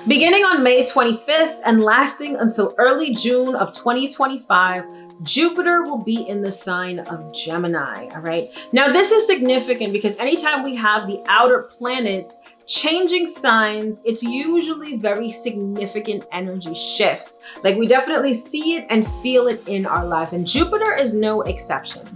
Beginning on May 25th and lasting until early June of 2025, Jupiter will be in the sign of Gemini, all right? Now, this is significant because anytime we have the outer planets changing signs, it's usually very significant energy shifts. Like, we definitely see it and feel it in our lives, and Jupiter is no exception.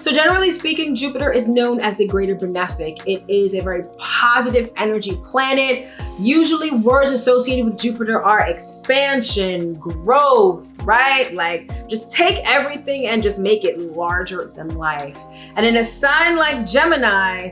So generally speaking, Jupiter is known as the greater benefic. It is a very positive energy planet. Usually words associated with Jupiter are expansion, growth, right? Like, just take everything and just make it larger than life. And in a sign like Gemini,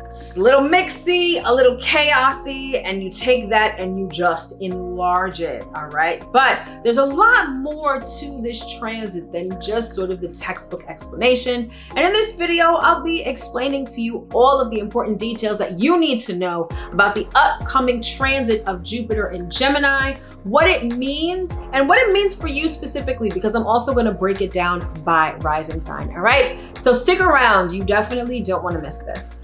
it's a little mixy, a little chaosy, and you take that and you just enlarge it, all right? But there's a lot more to this transit than just sort of the textbook explanation. And in this video, I'll be explaining to you all of the important details that you need to know about the upcoming transit of Jupiter in Gemini, what it means, and what it means for you specifically, because I'm also gonna break it down by rising sign, all right? So stick around, you definitely don't wanna miss this.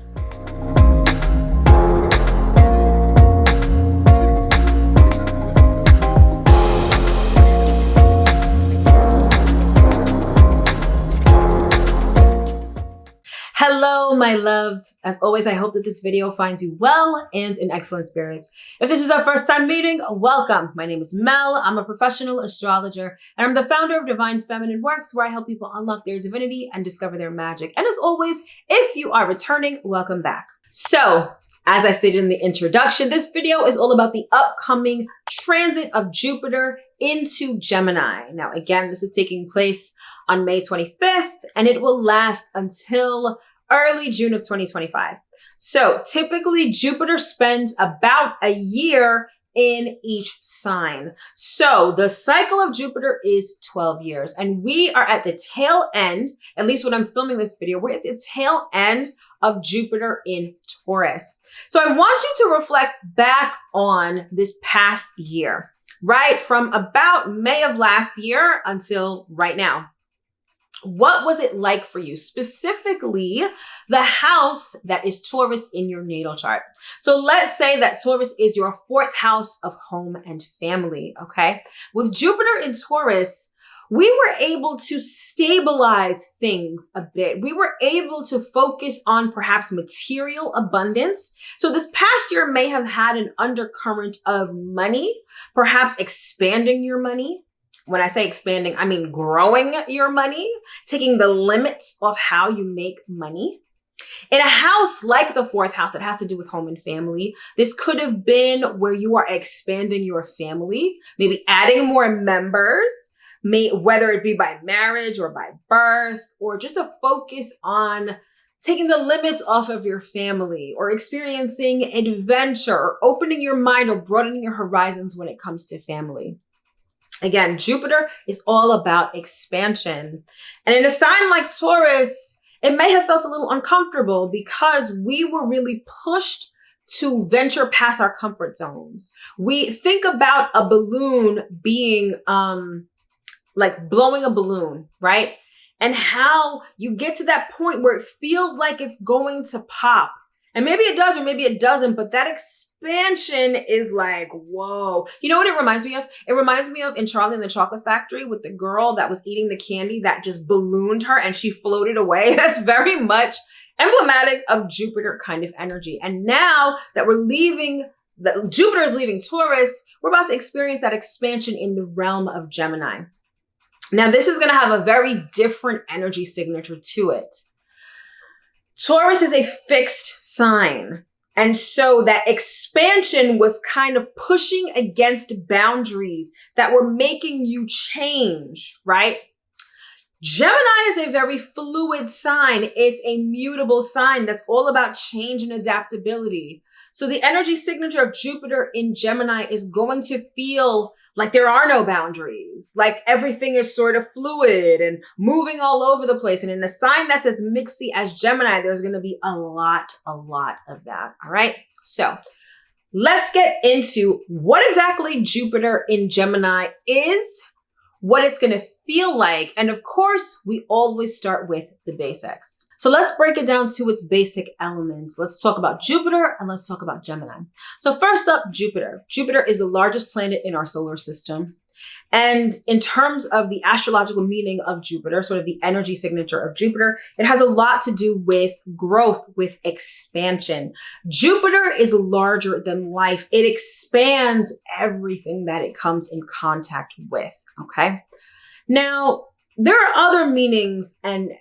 Hello, my loves. As always, I hope that this video finds you well and in excellent spirits. If this is our first time meeting, welcome. My name is Mel. I'm a professional astrologer, and I'm the founder of Divine Feminine Works, where I help people unlock their divinity and discover their magic. And as always, if you are returning, welcome back. So, as I stated in the introduction, this video is all about the upcoming transit of Jupiter into Gemini. Now, again, this is taking place on May 25th, and it will last until early June of 2025. So typically Jupiter spends about a year in each sign. So the cycle of Jupiter is 12 years, and we are at the tail end, at least when I'm filming this video, we're at the tail end of Jupiter in Taurus. So I want you to reflect back on this past year, right? From about May of last year until right now. What was it like for you? Specifically, the house that is Taurus in your natal chart. So let's say that Taurus is your fourth house of home and family, okay? With Jupiter in Taurus, we were able to stabilize things a bit. We were able to focus on perhaps material abundance. So this past year may have had an undercurrent of money, perhaps expanding your money. When I say expanding, I mean growing your money, taking the limits of how you make money. In a house like the fourth house that has to do with home and family, this could have been where you are expanding your family, maybe adding more members, whether it be by marriage or by birth, or just a focus on taking the limits off of your family, or experiencing adventure, or opening your mind or broadening your horizons when it comes to family. Again, Jupiter is all about expansion. And in a sign like Taurus, it may have felt a little uncomfortable because we were really pushed to venture past our comfort zones. We think about a balloon being like blowing a balloon, right? And how you get to that point where it feels like it's going to pop. And maybe it does or maybe it doesn't, but that expansion is like, whoa. You know what it reminds me of? It reminds me of in Charlie and the Chocolate Factory with the girl that was eating the candy that just ballooned her and she floated away. That's very much emblematic of Jupiter kind of energy. And now that that Jupiter is leaving Taurus, we're about to experience that expansion in the realm of Gemini. Now, this is going to have a very different energy signature to it. Taurus is a fixed sign. And so that expansion was kind of pushing against boundaries that were making you change, right? Gemini is a very fluid sign. It's a mutable sign that's all about change and adaptability. So the energy signature of Jupiter in Gemini is going to feel like there are no boundaries, like everything is sort of fluid and moving all over the place. And in a sign that's as mixy as Gemini, there's going to be a lot of that. All right. So let's get into what exactly Jupiter in Gemini is, what it's going to feel like. And of course, we always start with the basics. So let's break it down to its basic elements. Let's talk about Jupiter and let's talk about Gemini. So first up, Jupiter. Jupiter is the largest planet in our solar system. And in terms of the astrological meaning of Jupiter, sort of the energy signature of Jupiter, it has a lot to do with growth, with expansion. Jupiter is larger than life. It expands everything that it comes in contact with, okay? Now, there are other meanings and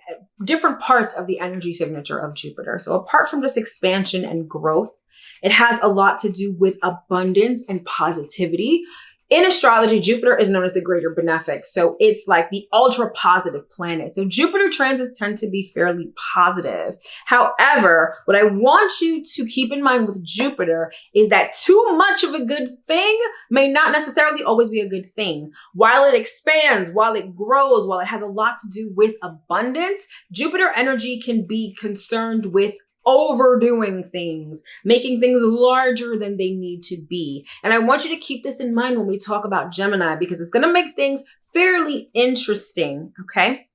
different parts of the energy signature of Jupiter. So apart from just expansion and growth, it has a lot to do with abundance and positivity. In astrology, Jupiter is known as the greater benefic. So it's like the ultra positive planet. So Jupiter transits tend to be fairly positive. However, what I want you to keep in mind with Jupiter is that too much of a good thing may not necessarily always be a good thing. While it expands, while it grows, while it has a lot to do with abundance, Jupiter energy can be concerned with overdoing things, making things larger than they need to be. And I want you to keep this in mind when we talk about Gemini, because it's going to make things fairly interesting, okay?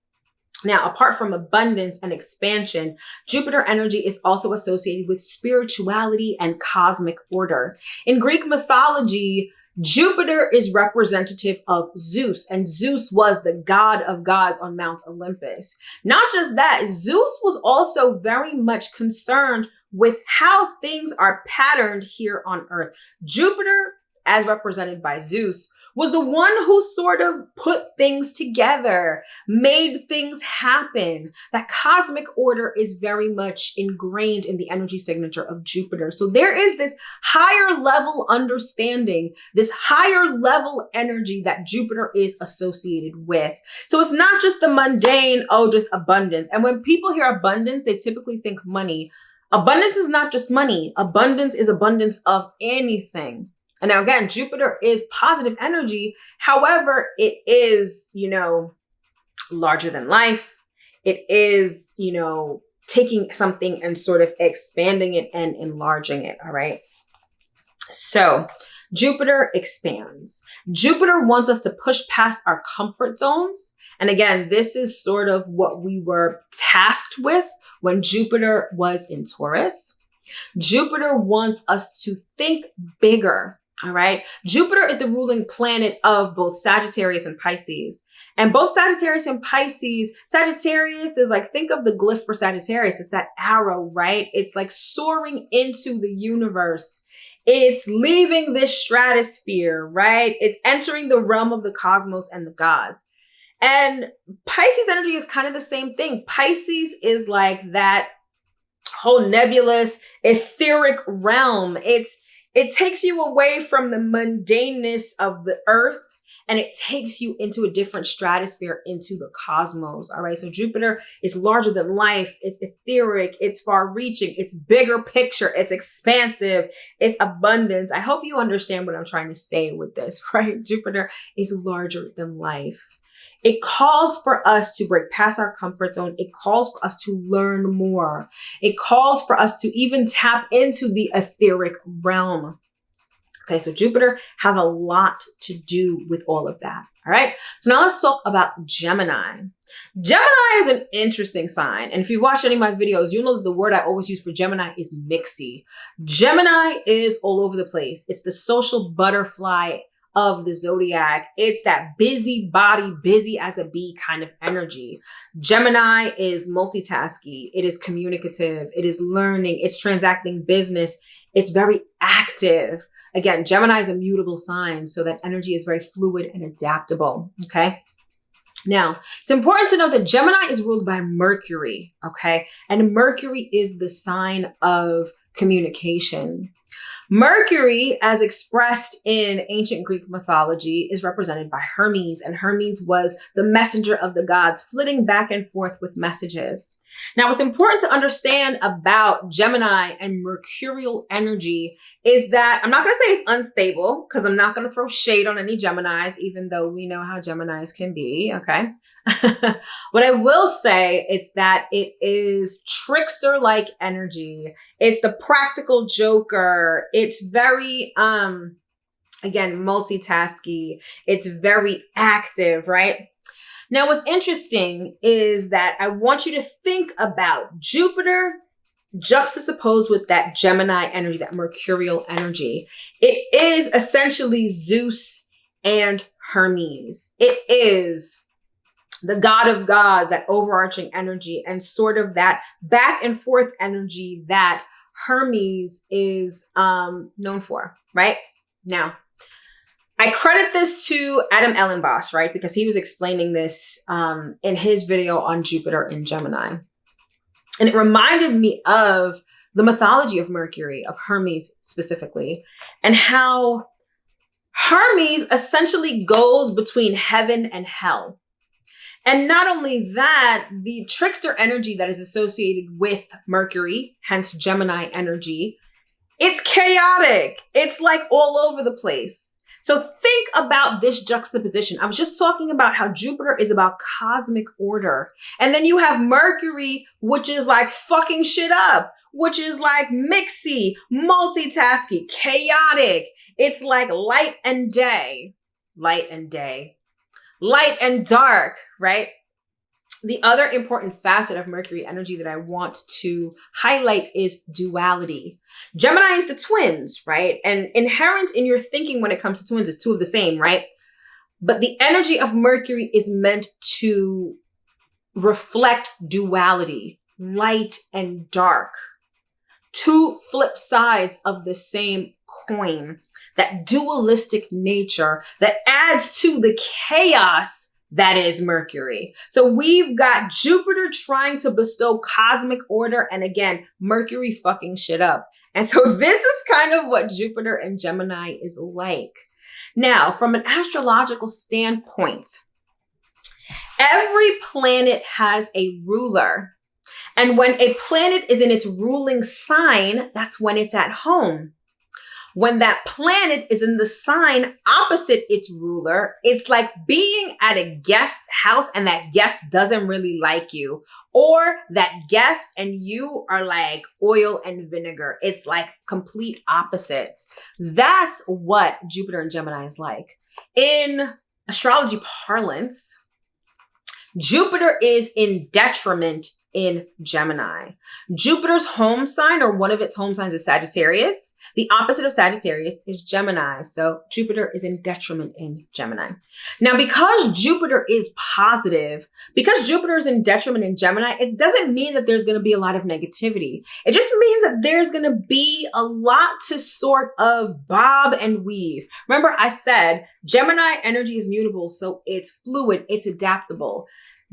Now, apart from abundance and expansion, Jupiter energy is also associated with spirituality and cosmic order. In Greek mythology, Jupiter is representative of Zeus, and Zeus was the god of gods on Mount Olympus. Not just that, Zeus was also very much concerned with how things are patterned here on Earth. Jupiter, as represented by Zeus, was the one who sort of put things together, made things happen. That cosmic order is very much ingrained in the energy signature of Jupiter. So there is this higher level understanding, this higher level energy that Jupiter is associated with. So it's not just the mundane, oh, just abundance. And when people hear abundance, they typically think money. Abundance is not just money. Abundance is abundance of anything. And now again, Jupiter is positive energy. However, it is, larger than life. It is, taking something and sort of expanding it and enlarging it. All right. So Jupiter expands. Jupiter wants us to push past our comfort zones. And again, this is sort of what we were tasked with when Jupiter was in Taurus. Jupiter wants us to think bigger. All right. Jupiter is the ruling planet of both Sagittarius and Pisces. And both Sagittarius and Pisces, Sagittarius is like, think of the glyph for Sagittarius. It's that arrow, right? It's like soaring into the universe. It's leaving this stratosphere, right? It's entering the realm of the cosmos and the gods. And Pisces energy is kind of the same thing. Pisces is like that whole nebulous, etheric realm. It takes you away from the mundaneness of the earth and it takes you into a different stratosphere, into the cosmos. All right. So Jupiter is larger than life. It's etheric. It's far reaching. It's bigger picture. It's expansive. It's abundance. I hope you understand what I'm trying to say with this, right? Jupiter is larger than life. It calls for us to break past our comfort zone. It calls for us to learn more. It calls for us to even tap into the etheric realm. Okay, so Jupiter has a lot to do with all of that. All right, so now let's talk about Gemini. Gemini is an interesting sign. And if you watch any of my videos, you know that the word I always use for Gemini is mixy. Gemini is all over the place. It's the social butterfly of the zodiac. It's that busy body, busy as a bee kind of energy. Gemini is multitasking. It is communicative. It is learning. It's transacting business. It's very active. Again, Gemini is a mutable sign, so that energy is very fluid and adaptable. Okay. Now, it's important to know that Gemini is ruled by Mercury. Okay. And Mercury is the sign of communication. Mercury, as expressed in ancient Greek mythology, is represented by Hermes, and Hermes was the messenger of the gods, flitting back and forth with messages. Now, what's important to understand about Gemini and Mercurial energy is that I'm not going to say it's unstable, because I'm not going to throw shade on any Geminis, even though we know how Geminis can be, okay? What I will say is that it is trickster-like energy. It's the practical joker. It's very, Again, multitasky. It's very active, right? Now, what's interesting is that I want you to think about Jupiter juxtaposed with that Gemini energy, that Mercurial energy. It is essentially Zeus and Hermes. It is the god of gods, that overarching energy, and sort of that back and forth energy that Hermes is known for, right? Now, I credit this to Adam Ellenboss, right? Because he was explaining this in his video on Jupiter in Gemini. And it reminded me of the mythology of Mercury, of Hermes specifically, and how Hermes essentially goes between heaven and hell. And not only that, the trickster energy that is associated with Mercury, hence Gemini energy, it's chaotic. It's like all over the place. So think about this juxtaposition. I was just talking about how Jupiter is about cosmic order. And then you have Mercury, which is like fucking shit up, which is like mixy, multitasky, chaotic. It's like light and day, light and dark, right? The other important facet of Mercury energy that I want to highlight is duality. Gemini is the twins, right? And inherent in your thinking when it comes to twins is two of the same, right? But the energy of Mercury is meant to reflect duality, light and dark. Two flip sides of the same coin, that dualistic nature that adds to the chaos that is Mercury. So we've got Jupiter trying to bestow cosmic order, and again, Mercury fucking shit up. And so this is kind of what Jupiter and Gemini is like. Now, from an astrological standpoint, every planet has a ruler. And when a planet is in its ruling sign, that's when it's at home. When that planet is in the sign opposite its ruler, it's like being at a guest house and that guest doesn't really like you, or that guest and you are like oil and vinegar. It's like complete opposites. That's what Jupiter and Gemini is like. In astrology parlance, Jupiter is in detriment in Gemini. Jupiter's home sign, or one of its home signs, is Sagittarius. The opposite of Sagittarius is Gemini. So Jupiter is in detriment in Gemini. Now, because Jupiter is positive, because Jupiter is in detriment in Gemini, it doesn't mean that there's going to be a lot of negativity. It just means that there's going to be a lot to sort of bob and weave. Remember, I said Gemini energy is mutable, so it's fluid, it's adaptable.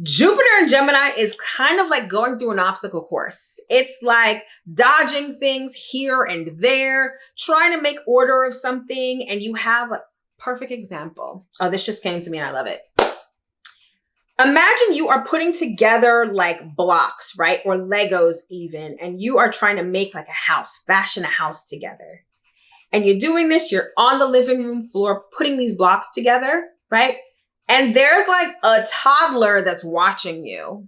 Jupiter in Gemini is kind of like going through an obstacle course. It's like dodging things here and there, trying to make order of something. And you have a perfect example. Oh, this just came to me and I love it. Imagine you are putting together like blocks, right? Or Legos even, and you are trying to make like a house, fashion a house together. And you're doing this, you're on the living room floor, putting these blocks together, right? And there's like a toddler that's watching you.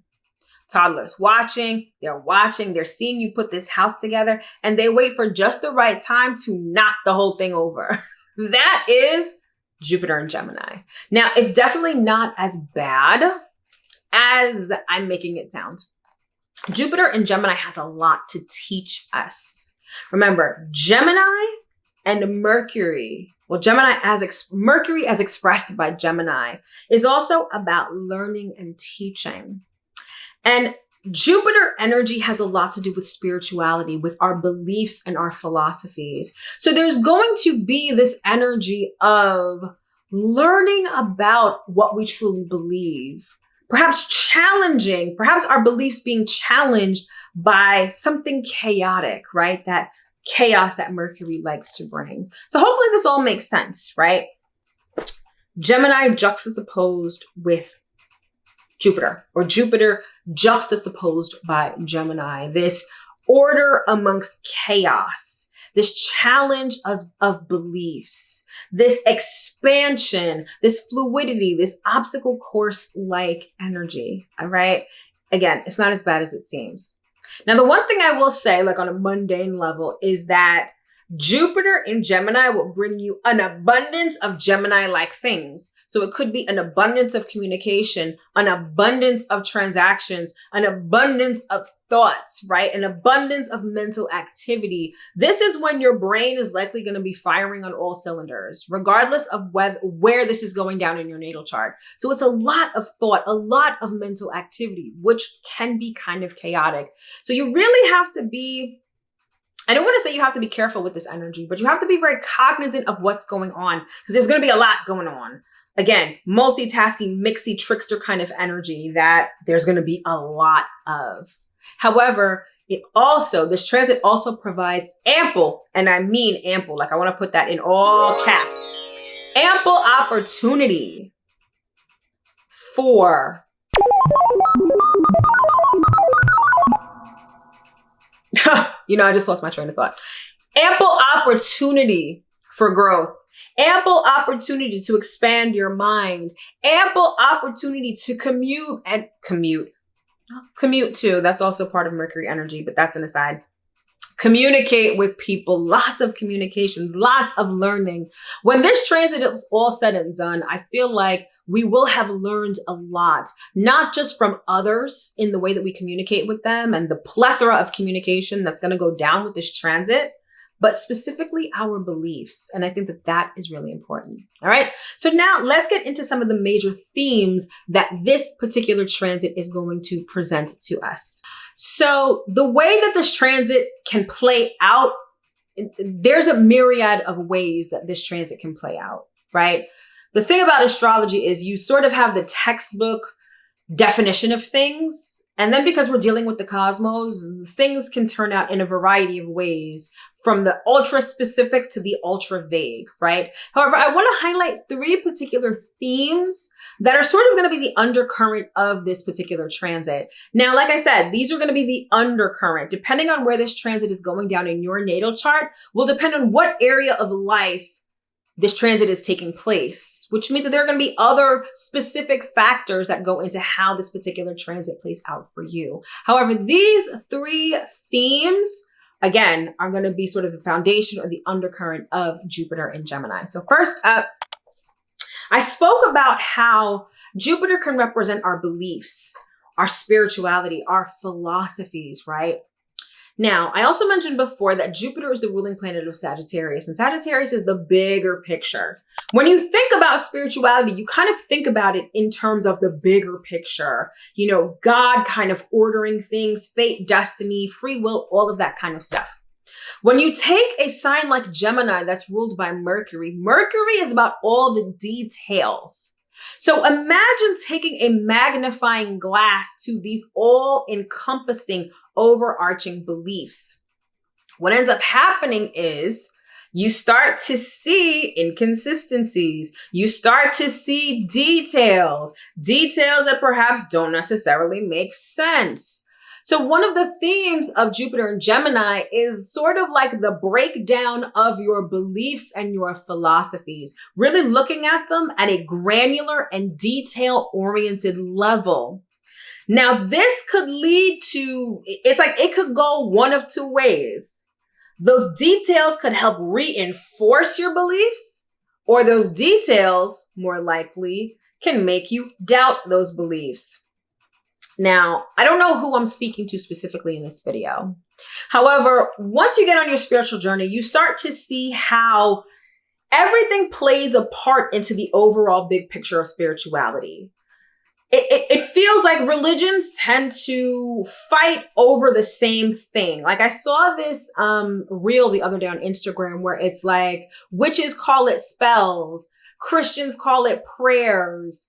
Toddlers watching, they're seeing you put this house together, and they wait for just the right time to knock the whole thing over. That is Jupiter and Gemini. Now, it's definitely not as bad as I'm making it sound. Jupiter and Gemini has a lot to teach us. Remember, Gemini and Mercury, well, Mercury as expressed by Gemini is also about learning and teaching. And Jupiter energy has a lot to do with spirituality, with our beliefs and our philosophies. So there's going to be this energy of learning about what we truly believe, perhaps our beliefs being challenged by something chaotic, right? That chaos that Mercury likes to bring. So hopefully this all makes sense, right? Gemini juxtaposed with Jupiter, or Jupiter juxtaposed by Gemini. This order amongst chaos, this challenge of beliefs, this expansion, this fluidity, this obstacle course-like energy, all right? Again, it's not as bad as it seems. Now, the one thing I will say, like on a mundane level, is that Jupiter in Gemini will bring you an abundance of Gemini-like things. So it could be an abundance of communication, an abundance of transactions, an abundance of thoughts, right? An abundance of mental activity. This is when your brain is likely going to be firing on all cylinders, regardless of where this is going down in your natal chart. So it's a lot of thought, a lot of mental activity, which can be kind of chaotic. So you really have to be, I don't want to say you have to be careful with this energy, but you have to be very cognizant of what's going on, because there's going to be a lot going on. Again, multitasking, mixy, trickster kind of energy that there's going to be a lot of. However, this transit also provides ample, and I mean ample, like I want to put that in all caps, ample opportunity for I just lost my train of thought. Ample opportunity for growth. Ample opportunity to expand your mind. Ample opportunity to commute too. That's also part of Mercury energy, but that's an aside. Communicate with people, lots of communications, lots of learning. When this transit is all said and done, I feel like we will have learned a lot, not just from others in the way that we communicate with them and the plethora of communication that's going to go down with this transit, but specifically our beliefs. And I think that that is really important. All right. So now let's get into some of the major themes that this particular transit is going to present to us. So the way that this transit can play out, there's a myriad of ways that this transit can play out, right? The thing about astrology is you sort of have the textbook definition of things. And then because we're dealing with the cosmos, things can turn out in a variety of ways, from the ultra specific to the ultra vague, right? However, I want to highlight 3 particular themes that are sort of going to be the undercurrent of this particular transit. Now, like I said, these are going to be the undercurrent. Depending on where this transit is going down in your natal chart will depend on what area of life this transit is taking place, which means that there are going to be other specific factors that go into how this particular transit plays out for you. However, these 3 themes, again, are going to be sort of the foundation or the undercurrent of Jupiter in Gemini. So first up, I spoke about how Jupiter can represent our beliefs, our spirituality, our philosophies, right? Now, I also mentioned before that Jupiter is the ruling planet of Sagittarius, and Sagittarius is the bigger picture. When you think about spirituality, you kind of think about it in terms of the bigger picture, God kind of ordering things, fate, destiny, free will, all of that kind of stuff. When you take a sign like Gemini that's ruled by Mercury, Mercury is about all the details. So imagine taking a magnifying glass to these all-encompassing, overarching beliefs. What ends up happening is you start to see inconsistencies. You start to see details that perhaps don't necessarily make sense. So one of the themes of Jupiter and Gemini is sort of like the breakdown of your beliefs and your philosophies, really looking at them at a granular and detail-oriented level. Now, this could lead to, it could go one of 2 ways. Those details could help reinforce your beliefs, or those details, more likely, can make you doubt those beliefs. Now, I don't know who I'm speaking to specifically in this video. However, once you get on your spiritual journey, you start to see how everything plays a part into the overall big picture of spirituality. It feels like religions tend to fight over the same thing. Like I saw this reel the other day on Instagram where it's like, witches call it spells, Christians call it prayers,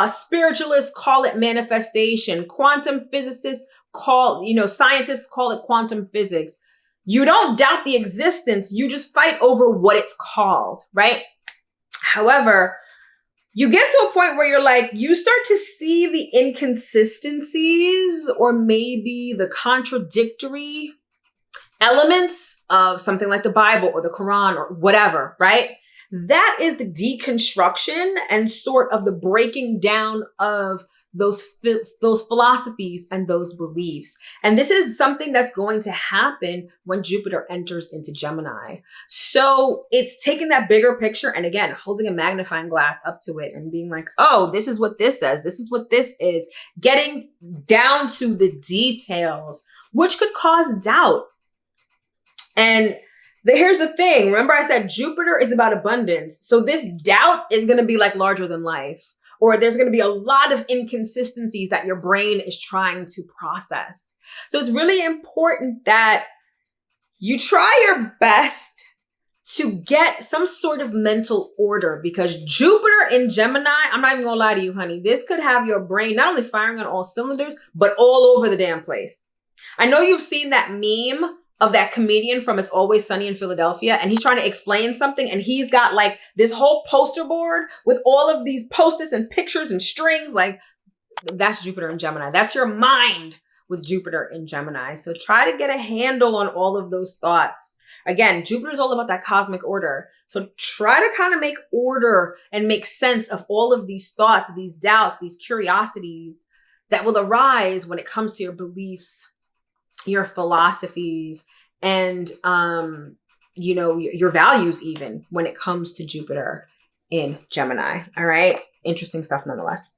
spiritualists call it manifestation, quantum physicists scientists call it quantum physics. You don't doubt the existence, you just fight over what it's called, right? However, you get to a point where you're like, you start to see the inconsistencies or maybe the contradictory elements of something like the Bible or the Quran or whatever, right? That is the deconstruction and sort of the breaking down of those philosophies and those beliefs. And this is something that's going to happen when Jupiter enters into Gemini. So it's taking that bigger picture and again, holding a magnifying glass up to it and being like, oh, this is what this says. This is what this is. Getting down to the details, which could cause doubt. And here's the thing. Remember I said Jupiter is about abundance. So this doubt is going to be like larger than life, or there's going to be a lot of inconsistencies that your brain is trying to process. So it's really important that you try your best to get some sort of mental order, because Jupiter in Gemini, I'm not even going to lie to you, honey, this could have your brain not only firing on all cylinders, but all over the damn place. I know you've seen that meme of that comedian from It's Always Sunny in Philadelphia, and he's trying to explain something, and he's got like this whole poster board with all of these post-its and pictures and strings. Like, that's Jupiter in Gemini. That's your mind with Jupiter in Gemini. So try to get a handle on all of those thoughts. Again, Jupiter is all about that cosmic order. So try to kind of make order and make sense of all of these thoughts, these doubts, these curiosities that will arise when it comes to your beliefs, your philosophies, and, your values, even when it comes to Jupiter in Gemini. All right. Interesting stuff nonetheless.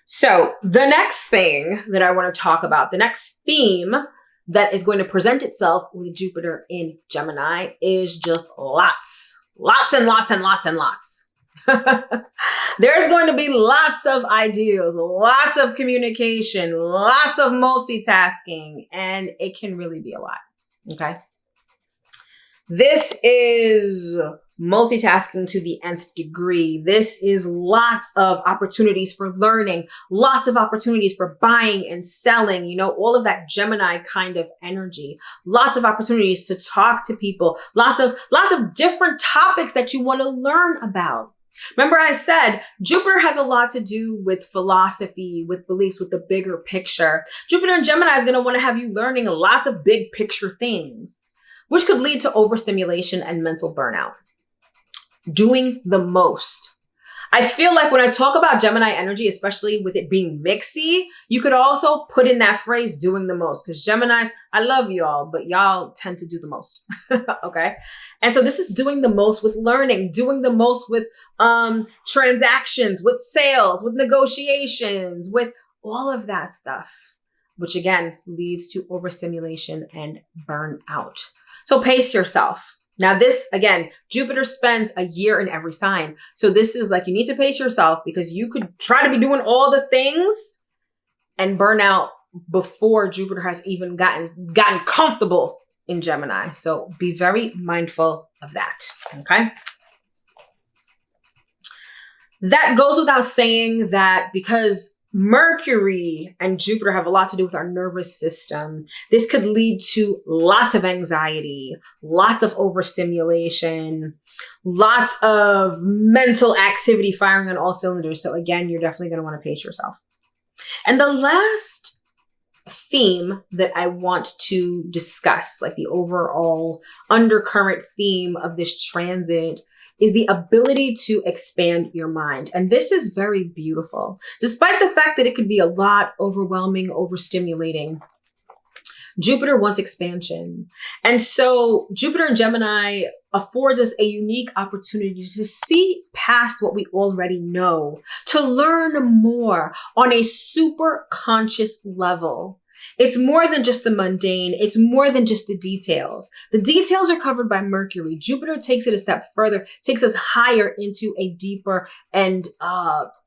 So the next thing that I want to talk about, the next theme that is going to present itself with Jupiter in Gemini is just lots and lots and lots and lots. There's going to be lots of ideas, lots of communication, lots of multitasking, and it can really be a lot. Okay. This is multitasking to the nth degree. This is lots of opportunities for learning, lots of opportunities for buying and selling, all of that Gemini kind of energy, lots of opportunities to talk to people, lots of different topics that you want to learn about. Remember I said Jupiter has a lot to do with philosophy, with beliefs, with the bigger picture. Jupiter in Gemini is going to want to have you learning lots of big picture things, which could lead to overstimulation and mental burnout. Doing the most. I feel like when I talk about Gemini energy, especially with it being mixy, you could also put in that phrase doing the most, because Geminis, I love y'all, but y'all tend to do the most. Okay. And so this is doing the most with learning, doing the most with transactions, with sales, with negotiations, with all of that stuff, which again leads to overstimulation and burnout. So pace yourself. Now this, again, Jupiter spends a year in every sign. So this is like, you need to pace yourself, because you could try to be doing all the things and burn out before Jupiter has even gotten comfortable in Gemini. So be very mindful of that. Okay. That goes without saying that because Mercury and Jupiter have a lot to do with our nervous system, this could lead to lots of anxiety, lots of overstimulation, lots of mental activity firing on all cylinders. So again, you're definitely going to want to pace yourself. And the last theme that I want to discuss, like the overall undercurrent theme of this transit, is the ability to expand your mind. And this is very beautiful. Despite the fact that it could be a lot overwhelming, overstimulating, Jupiter wants expansion. And so Jupiter in Gemini affords us a unique opportunity to see past what we already know, to learn more on a super conscious level. It's more than just the mundane. It's more than just the details. The details are covered by Mercury. Jupiter takes it a step further, takes us higher into a deeper and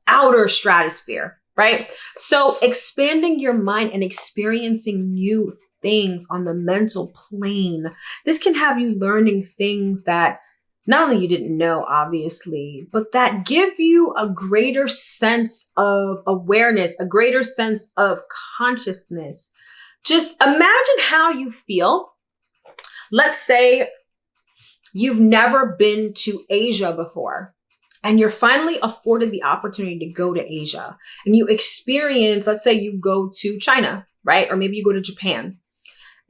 outer stratosphere, right? So expanding your mind and experiencing new things on the mental plane, this can have you learning things that not only you didn't know, obviously, but that give you a greater sense of awareness, a greater sense of consciousness. Just imagine how you feel. Let's say you've never been to Asia before, and you're finally afforded the opportunity to go to Asia, and you experience, let's say you go to China, right? Or maybe you go to Japan.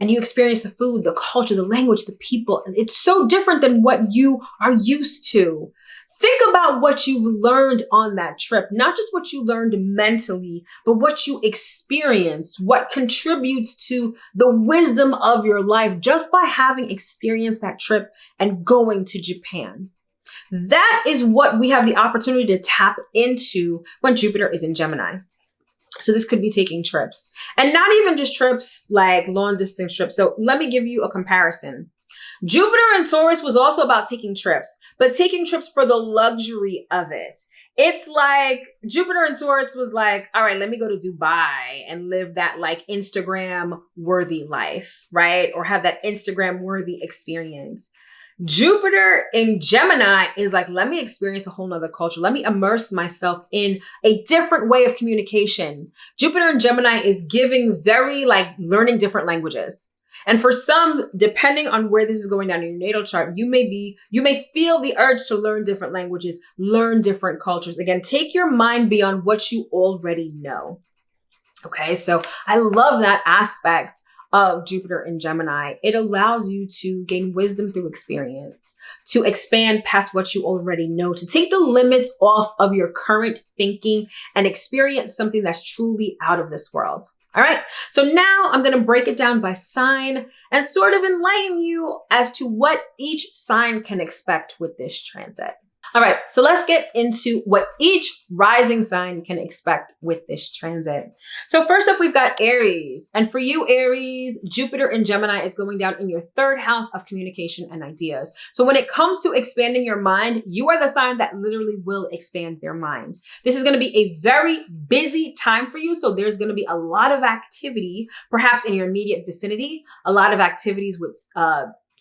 And you experience the food, the culture, the language, the people. It's so different than what you are used to. Think about what you've learned on that trip, not just what you learned mentally, but what you experienced, what contributes to the wisdom of your life just by having experienced that trip and going to Japan. That is what we have the opportunity to tap into when Jupiter is in Gemini. So this could be taking trips, and not even just trips like long distance trips. So let me give you a comparison. Jupiter in Taurus was also about taking trips, but taking trips for the luxury of it. It's like Jupiter in Taurus was like, all right, let me go to Dubai and live that like Instagram worthy life, right? Or have that Instagram worthy experience. Jupiter in Gemini is like, let me experience a whole nother culture. Let me immerse myself in a different way of communication. Jupiter in Gemini is giving very like learning different languages. And for some, depending on where this is going down in your natal chart, you may feel the urge to learn different languages, learn different cultures. Again, take your mind beyond what you already know. Okay, so I love that aspect of Jupiter in Gemini. It allows you to gain wisdom through experience, to expand past what you already know, to take the limits off of your current thinking and experience something that's truly out of this world. All right. So now I'm going to break it down by sign and sort of enlighten you as to what each sign can expect with this transit. All right, so let's get into what each rising sign can expect with this transit. So first up, we've got Aries. And for you, Aries, Jupiter in Gemini is going down in your third house of communication and ideas. So when it comes to expanding your mind, you are the sign that literally will expand their mind. This is going to be a very busy time for you. So there's going to be a lot of activity, perhaps in your immediate vicinity, a lot of activities with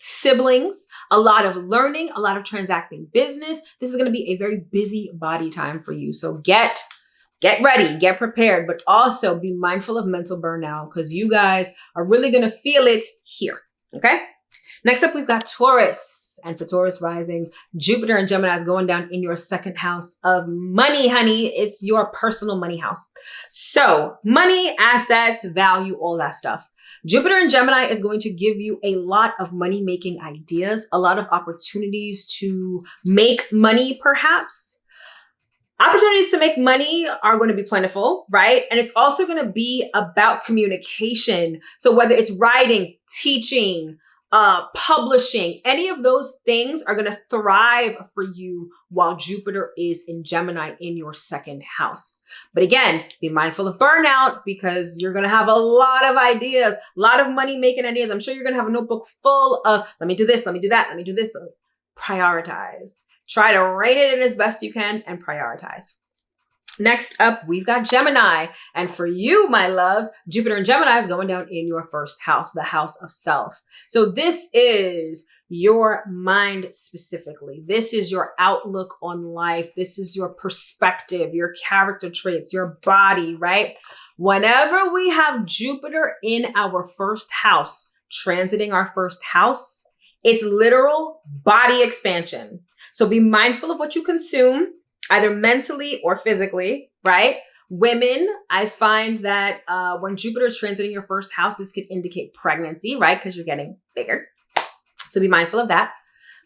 siblings, a lot of learning, a lot of transacting business. This is going to be a very busy body time for you. So get ready, get prepared, but also be mindful of mental burnout because you guys are really going to feel it here. Okay. Next up, we've got Taurus. And for Taurus rising, Jupiter and Gemini is going down in your second house of money, honey. It's your personal money house. So money, assets, value, all that stuff. Jupiter in Gemini is going to give you a lot of money-making ideas, a lot of opportunities to make money, perhaps. Opportunities to make money are going to be plentiful, right? And it's also going to be about communication. So whether it's writing, teaching, publishing, any of those things are going to thrive for you while Jupiter is in Gemini in your second house. But again, be mindful of burnout because you're going to have a lot of ideas, a lot of money making ideas. I'm sure you're going to have a notebook full of, let me do this, let me do that, let me do this. Prioritize. Try to rein it in as best you can and prioritize. Next up, we've got Gemini. And for you, my loves, Jupiter and Gemini is going down in your first house, the house of self. So this is your mind specifically. This is your outlook on life. This is your perspective, your character traits, your body, right? Whenever we have Jupiter in our first house, transiting our first house, it's literal body expansion. So be mindful of what you consume, either mentally or physically, right? Women, I find that when Jupiter is transiting your first house, this could indicate pregnancy, right? Because you're getting bigger. So be mindful of that.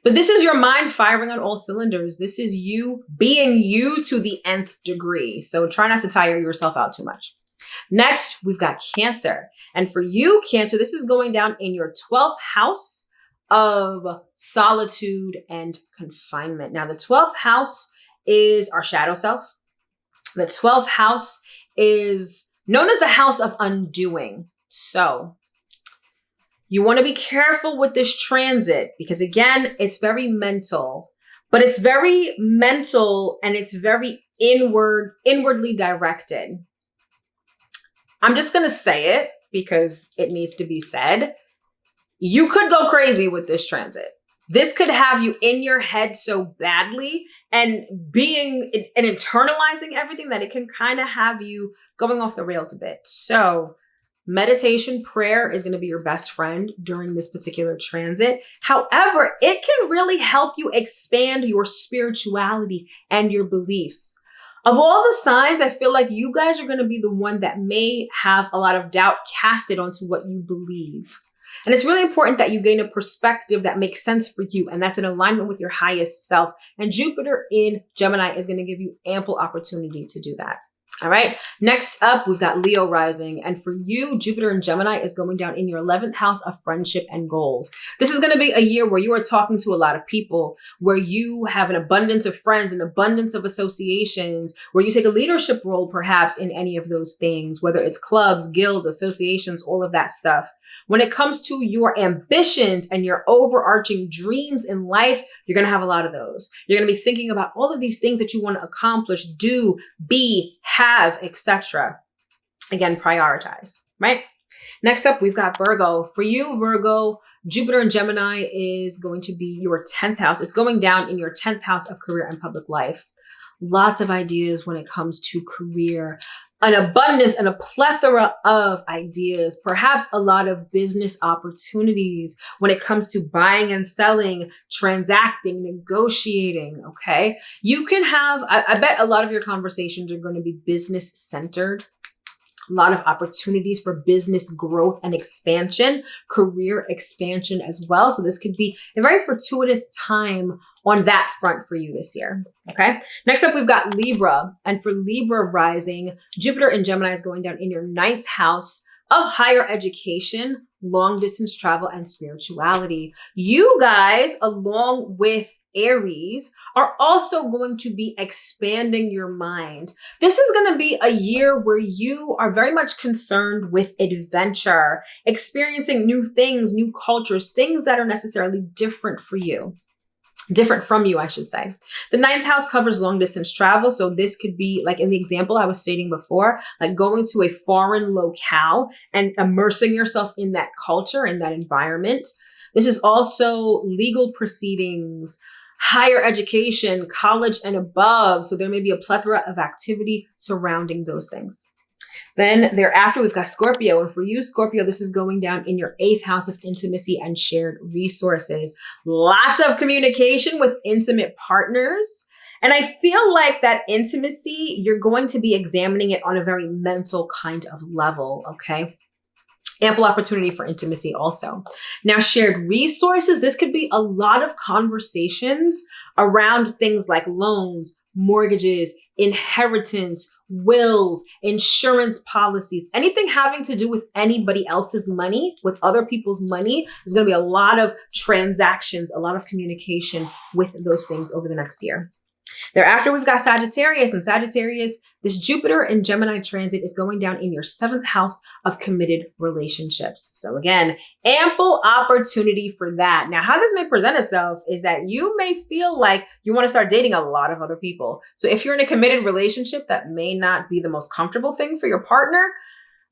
But this is your mind firing on all cylinders. This is you being you to the nth degree. So try not to tire yourself out too much. Next, we've got Cancer. And for you, Cancer, this is going down in your 12th house of solitude and confinement. Now, the 12th house is our shadow self. The 12th house is known as the house of undoing. So you want to be careful with this transit because again, it's very mental, but it's very mental and it's very inwardly directed. I'm just going to say it because it needs to be said. You could go crazy with this transit. This could have you in your head so badly and internalizing everything that it can kind of have you going off the rails a bit. So meditation, prayer is going to be your best friend during this particular transit. However, it can really help you expand your spirituality and your beliefs. Of all the signs, I feel like you guys are going to be the one that may have a lot of doubt casted onto what you believe. And it's really important that you gain a perspective that makes sense for you. And that's in alignment with your highest self. And Jupiter in Gemini is going to give you ample opportunity to do that. All right. Next up, we've got Leo rising. And for you, Jupiter in Gemini is going down in your 11th house of friendship and goals. This is going to be a year where you are talking to a lot of people, where you have an abundance of friends, an abundance of associations, where you take a leadership role, perhaps in any of those things, whether it's clubs, guilds, associations, all of that stuff. When it comes to your ambitions and your overarching dreams in life, you're going to have a lot of those. You're going to be thinking about all of these things that you want to accomplish, do, be, have, etc. Again, prioritize, right? Next up, we've got Virgo. For you, Virgo, Jupiter in Gemini is going to be your 10th house. It's going down in your 10th house of career and public life. Lots of ideas when it comes to career. An abundance and a plethora of ideas, perhaps a lot of business opportunities when it comes to buying and selling, transacting, negotiating, okay? You can have, I bet a lot of your conversations are going to be business centered. A lot of opportunities for business growth and expansion, career expansion as well. So this could be a very fortuitous time on that front for you this year. Okay. Next up, we've got Libra. And for Libra rising, Jupiter in Gemini is going down in your 9th house of higher education, long distance travel, and spirituality. You guys, along with Aries, are also going to be expanding your mind. This is going to be a year where you are very much concerned with adventure, experiencing new things, new cultures, things that are necessarily different for you. Different from you, I should say. The 9th house covers long distance travel. So this could be like in the example I was stating before, like going to a foreign locale and immersing yourself in that culture, in that environment. This is also legal proceedings, higher education, college and above. So there may be a plethora of activity surrounding those things. Then thereafter, we've got Scorpio. And for you, Scorpio, this is going down in your 8th house of intimacy and shared resources. Lots of communication with intimate partners. And I feel like that intimacy, you're going to be examining it on a very mental kind of level, okay? Ample opportunity for intimacy also. Now, shared resources, this could be a lot of conversations around things like loans, mortgages, inheritance, wills, insurance policies, anything having to do with anybody else's money, with other people's money. There's going to be a lot of transactions, a lot of communication with those things over the next year. Thereafter, we've got Sagittarius, and Sagittarius, this Jupiter and Gemini transit is going down in your 7th house of committed relationships. So again, ample opportunity for that. Now, how this may present itself is that you may feel like you want to start dating a lot of other people. So if you're in a committed relationship, that may not be the most comfortable thing for your partner,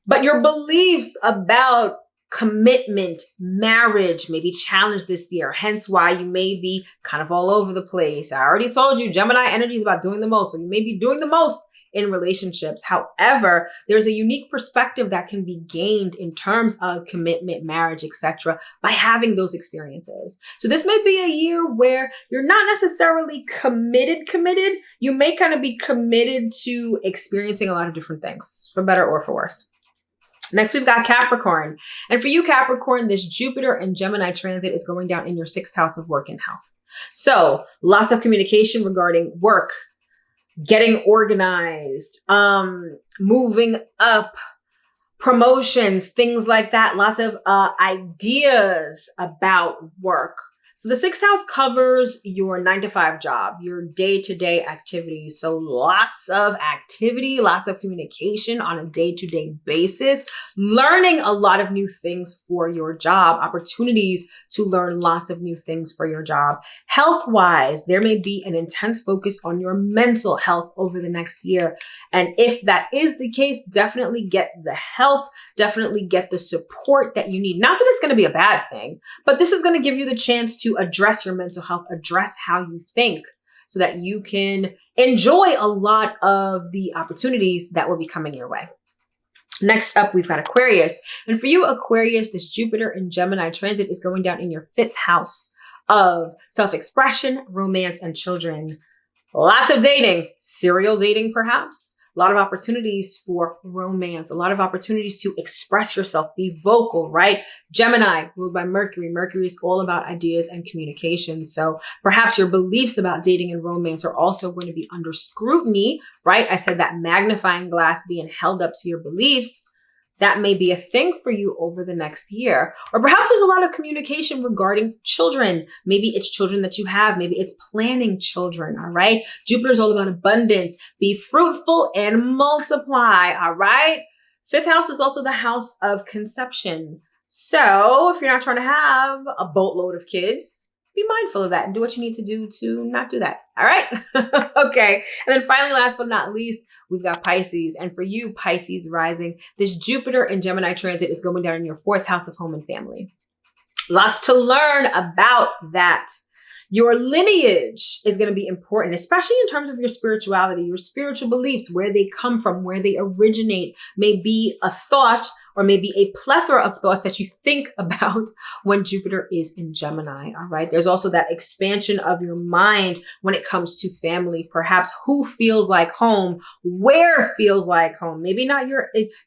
but your beliefs about commitment, marriage may be challenged this year, hence why you may be kind of all over the place. I already told you, Gemini energy is about doing the most, so you may be doing the most in relationships. However, there's a unique perspective that can be gained in terms of commitment, marriage, etc., by having those experiences. So this may be a year where you're not necessarily committed. You may kind of be committed to experiencing a lot of different things, for better or for worse. Next, we've got Capricorn. And for you, Capricorn, this Jupiter and Gemini transit is going down in your 6th house of work and health. So lots of communication regarding work, getting organized, moving up, promotions, things like that. Lots of ideas about work. So the 6th house covers your 9-to-5 job, your day-to-day activities. So lots of activity, lots of communication on a day-to-day basis, learning a lot of new things for your job, opportunities to learn lots of new things for your job. Health-wise, there may be an intense focus on your mental health over the next year. And if that is the case, definitely get the help, definitely get the support that you need. Not that it's going to be a bad thing, but this is going to give you the chance to address your mental health, address how you think, so that you can enjoy a lot of the opportunities that will be coming your way. Next up, we've got Aquarius. And for you, Aquarius, this Jupiter and Gemini transit is going down in your 5th house of self-expression, romance, and children. Lots of dating, serial dating perhaps. A lot of opportunities for romance, a lot of opportunities to express yourself, be vocal, right? Gemini, ruled by Mercury. Mercury is all about ideas and communication. So perhaps your beliefs about dating and romance are also going to be under scrutiny, right? I said that magnifying glass being held up to your beliefs. That may be a thing for you over the next year. Or perhaps there's a lot of communication regarding children. Maybe it's children that you have. Maybe it's planning children, all right? Jupiter's all about abundance. Be fruitful and multiply, all right? Fifth house is also the house of conception. So if you're not trying to have a boatload of kids, be mindful of that and do what you need to do to not do that. All right. Okay. And then finally, last but not least, we've got Pisces. And for you, Pisces rising, this Jupiter in Gemini transit is going down in your fourth house of home and family. Lots to learn about that. Your lineage is going to be important, especially in terms of your spirituality, your spiritual beliefs, where they come from, where they originate, may be a thought or maybe a plethora of thoughts that you think about when Jupiter is in Gemini. All right. There's also that expansion of your mind when it comes to family, perhaps who feels like home, where feels like home, maybe not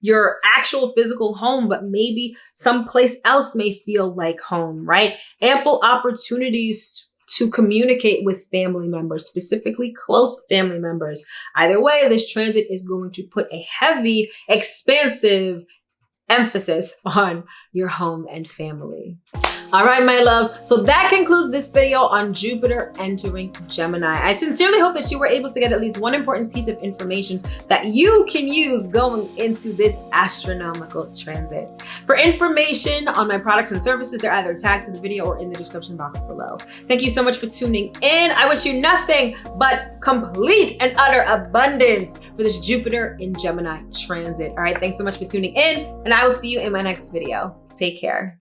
your actual physical home, but maybe someplace else may feel like home, right? Ample opportunities to communicate with family members, specifically close family members. Either way, this transit is going to put a heavy, expansive emphasis on your home and family. All right, my loves. So that concludes this video on Jupiter entering Gemini. I sincerely hope that you were able to get at least one important piece of information that you can use going into this astronomical transit. For information on my products and services, they're either tagged to the video or in the description box below. Thank you so much for tuning in. I wish you nothing but complete and utter abundance for this Jupiter in Gemini transit. All right, thanks so much for tuning in, and I will see you in my next video. Take care.